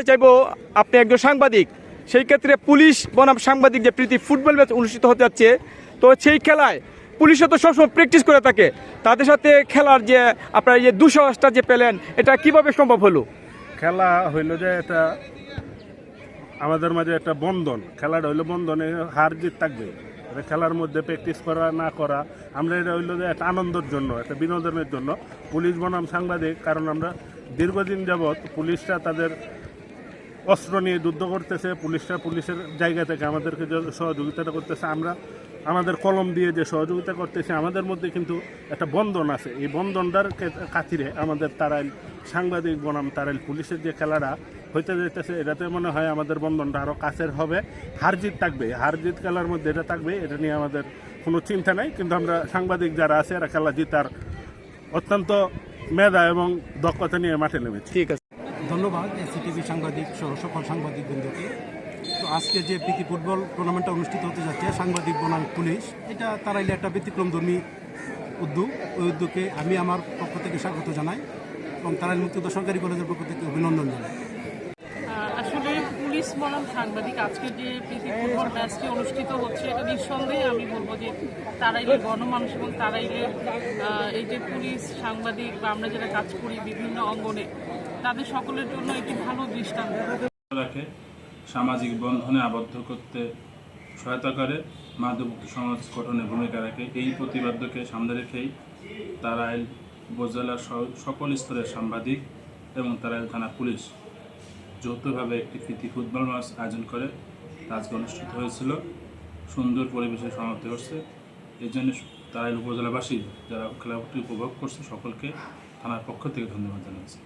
চাইবো আপনি একজন সাংবাদিক, সেই ক্ষেত্রে পুলিশ বনাম সাংবাদিক যে প্রীতি ফুটবল ম্যাচ অনুষ্ঠিত হতে যাচ্ছে, তো সেই খেলায় পুলিশও তো সবসময় প্র্যাকটিস করে থাকে, তাদের সাথে খেলার যে আপনার যে দুঃসাহসটা যে পেলেন, এটা কিভাবে সম্ভব হলো? খেলা হইল যে এটা আমাদের মাঝে একটা বন্ধন, খেলাটা হইলো বন্ধনে হার জিত থাকবে। এটা খেলার মধ্যে প্র্যাকটিস করা না করা, আমরা এটা হইলো যে একটা আনন্দের জন্য, একটা বিনোদনের জন্য পুলিশ বনাম সাংবাদিক। কারণ আমরা দীর্ঘদিন যাবৎ পুলিশরা তাদের অস্ত্র নিয়ে যুদ্ধ করতেছে, পুলিশের জায়গা থেকে আমাদেরকে যে সহযোগিতাটা করতেছে, আমরা আমাদের কলম দিয়ে যে সহযোগিতা করতেছি, আমাদের মধ্যে কিন্তু একটা বন্ধন আছে। এই বন্ধনটার খাতিরে আমাদের তারাইল সাংবাদিক বনাম তারাইল পুলিশের যে খেলাটা হইতে যেতেছে, এটাতে মনে হয় আমাদের বন্ধনটা আরও কাছের হবে। হার জিত থাকবে, হার জিত খেলার মধ্যে এটা থাকবে, এটা নিয়ে আমাদের কোনো চিন্তা নাই। কিন্তু আমরা সাংবাদিক যারা আছে এরা খেলা জিতার অত্যন্ত মেধা এবং দক্ষতা নিয়ে মাঠে নেমেছি। ঠিক আছে, ধন্যবাদ এসিটিভি সাংবাদিক সহ সকল সাংবাদিকবৃন্দকে। তো আজকে যে প্রীতি ফুটবল টুর্নামেন্টটা অনুষ্ঠিত হতে যাচ্ছে সাংবাদিক বনাম পুলিশ, এটা তারাইলে একটা ব্যতিক্রমধর্মী উদ্যোগ। ওই উদ্যোগে আমি আমার পক্ষ থেকে স্বাগত জানাই এবং তারাইল মুক্তিযোদ্ধা সরকারি কলেজের পক্ষ থেকে অভিনন্দন জানাই। আসলে পুলিশ বনাম সাংবাদিক আজকে যে প্রীতি ফুটবল ম্যাচটি অনুষ্ঠিত হচ্ছে, এটা নিঃসন্দেহে আমি বলবো যে তারাইলের গণমানুষ এবং তারাইলের এই যে পুলিশ সাংবাদিক বা আমরা যারা কাজ করি বিভিন্ন অঙ্গনে, তাদের সকলের জন্য একটি ভালো দৃষ্টান্ত রাখে, সামাজিক বন্ধনে আবদ্ধ করতে সহায়তা করে, মাদকমুক্ত সমাজ গঠনে ভূমিকা রাখে। এই প্রতিবাদ্যকে সামনে রেখেই তারাইল উপজেলার সকল স্তরের সাংবাদিক এবং তারাইল থানা পুলিশ যৌথভাবে একটি প্রীতি ফুটবল ম্যাচ আয়োজন করে আজকে অনুষ্ঠিত হয়েছিল। সুন্দর পরিবেশে সমাপ্তি হচ্ছে। এই জন্য তারাইল উপজেলাবাসী যারা খেলাটি উপভোগ করছে সকলকে থানার পক্ষ থেকে ধন্যবাদ জানাচ্ছি।